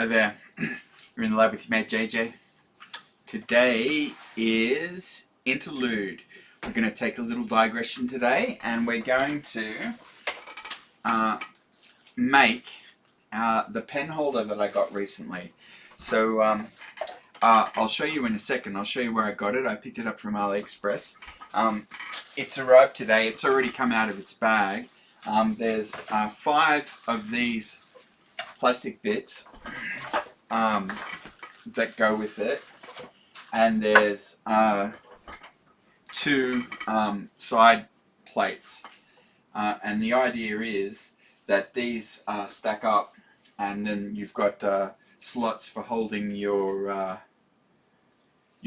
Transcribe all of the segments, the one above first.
Hi there, you're in the lab with your mate JJ. Today is Interlude. We're going to take a little digression today and we're going to make the pen holder that I got recently. So I'll show you in a second. I'll show you where I got it. I picked it up from AliExpress. It's arrived today. It's already come out of its bag. There's 5 of these plastic bits that go with it, and there's 2 side plates, and the idea is that these stack up, and then you've got slots for holding your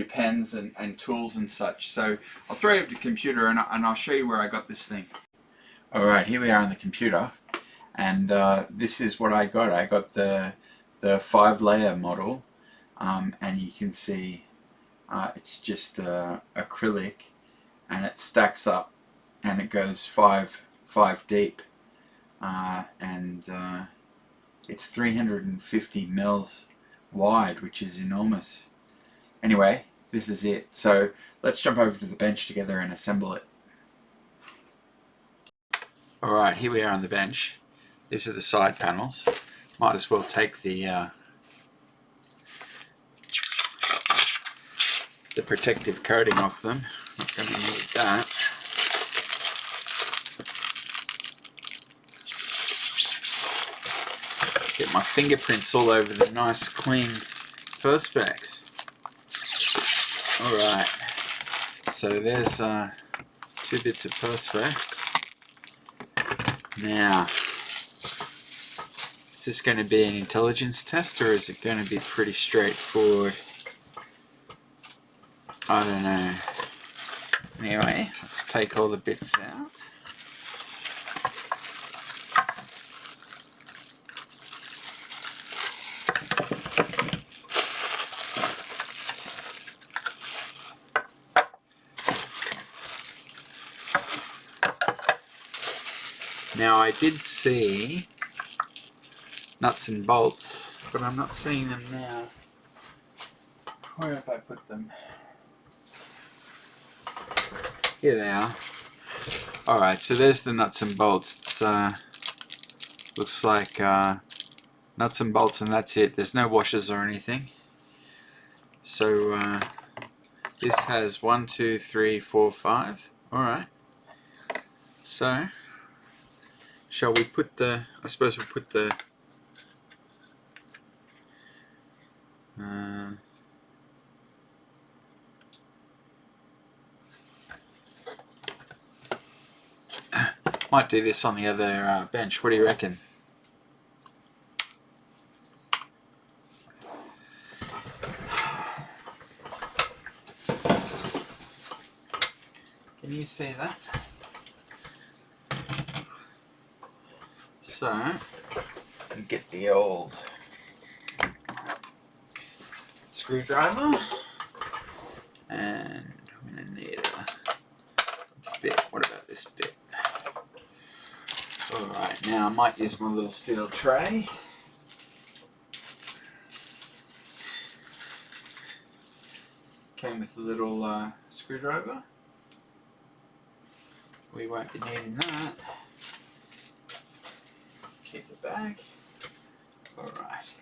pens and tools and such. So I'll throw you over to the computer and I'll show you where I got this thing. Alright, here we are on the computer, and this is what I got. I got the 5-layer model, and you can see it's just acrylic, and it stacks up and it goes 5 deep, and it's 350 mils wide, which is enormous. Anyway, this is it. So let's jump over to the bench together and assemble it. Alright, here we are on the bench. These are the side panels. Might as well take the protective coating off them. Not going to need that. Get my fingerprints all over the nice clean perspex. Alright, so there's 2 bits of perspex. Now, is this going to be an intelligence test, or is it going to be pretty straightforward? I don't know. Anyway, let's take all the bits out. Now, I did see nuts and bolts, but I'm not seeing them now. Where have I put them? Here they are. Alright, so there's the nuts and bolts. It's, looks like nuts and bolts, and that's it. There's no washers or anything. So this has 1, 2, 3, 4, 5. Alright. So shall we put the, I suppose we'll put the might do this on the other bench. What do you reckon? Can you see that? So, get the old screwdriver, and I'm going to need a bit. What about this bit? Alright, now I might use my little steel tray. Came with a little screwdriver. We won't be needing that. Keep it back. Alright.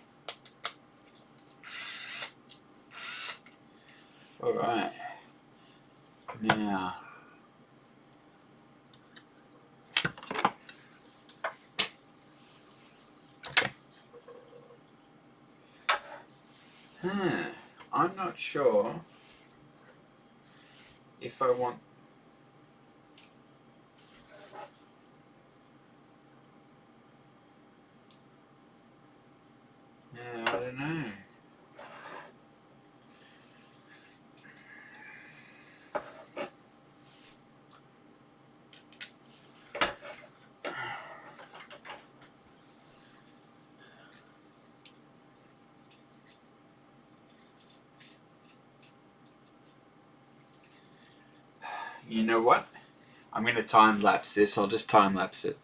Alright. Now, I'm not sure if I want I don't know. You know what? I'm going to time lapse this. I'll just time lapse it.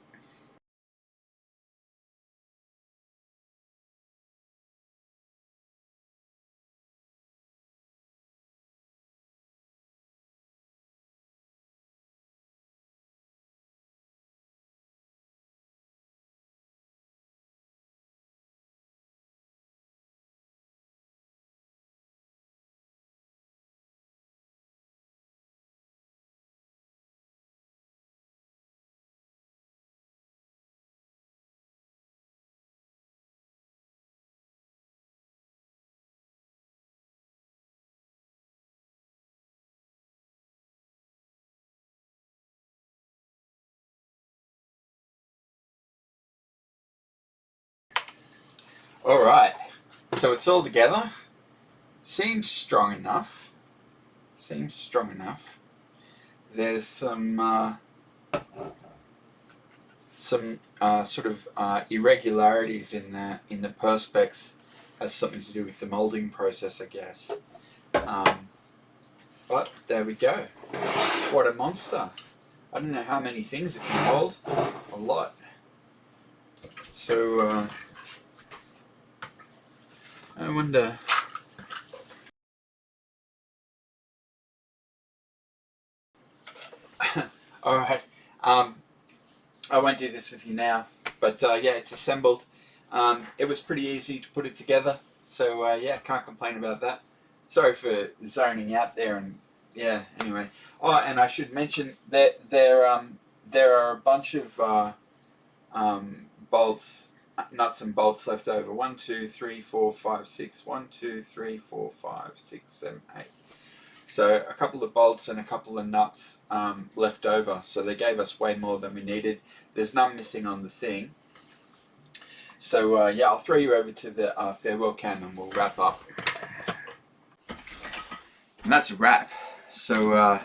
Alright, so it's all together. Seems strong enough. Seems strong enough. There's some sort of irregularities in the perspex. Has something to do with the molding process, I guess. But there we go. What a monster. I don't know how many things it can hold. A lot. So I wonder. Alright, I won't do this with you now, but yeah, it's assembled. It was pretty easy to put it together, so yeah, can't complain about that. Sorry for zoning out there, and yeah, anyway. Oh, and I should mention that there are a bunch of bolts, nuts and bolts left over. 1, 2, 3, 4, 5, 6. 1, 2, 3, 4, 5, 6, 7, 8. So a couple of bolts and a couple of nuts left over. So they gave us way more than we needed. There's none missing on the thing. So yeah, I'll throw you over to the farewell cam and we'll wrap up. And that's a wrap. So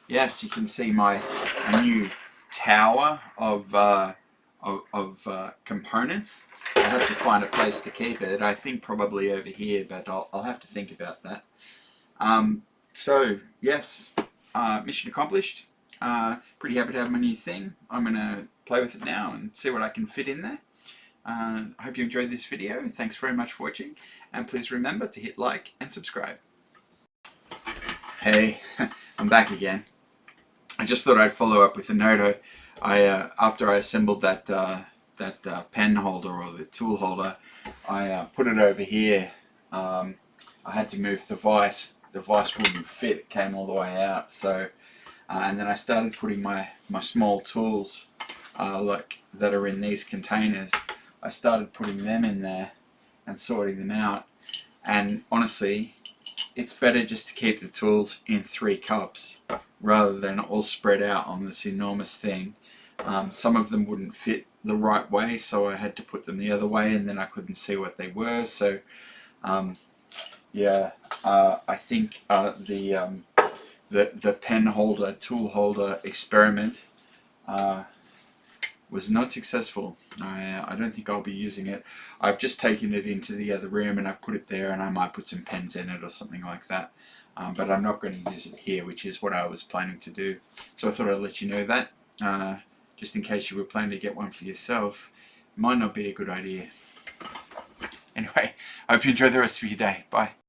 yes, you can see my new tower of components. I have to find a place to keep it. I think probably over here, but I'll have to think about that. So yes, mission accomplished. Pretty happy to have my new thing. I'm going to play with it now and see what I can fit in there. I hope you enjoyed this video. Thanks very much for watching, and please remember to hit like and subscribe. Hey, I'm back again. I just thought I'd follow up with a note. After I assembled that pen holder or the tool holder, I put it over here. I had to move the vise. The vise wouldn't fit, it came all the way out. So, and then I started putting my small tools like that are in these containers. I started putting them in there and sorting them out. And honestly, it's better just to keep the tools in 3 cups rather than all spread out on this enormous thing. Some of them wouldn't fit the right way, so I had to put them the other way, and then I couldn't see what they were. So yeah, I think the pen holder, tool holder experiment was not successful. I don't think I'll be using it. I've just taken it into the other room and I've put it there, and I might put some pens in it or something like that. But I'm not going to use it here, which is what I was planning to do. So I thought I'd let you know that, just in case you were planning to get one for yourself. It might not be a good idea. Anyway, I hope you enjoy the rest of your day. Bye.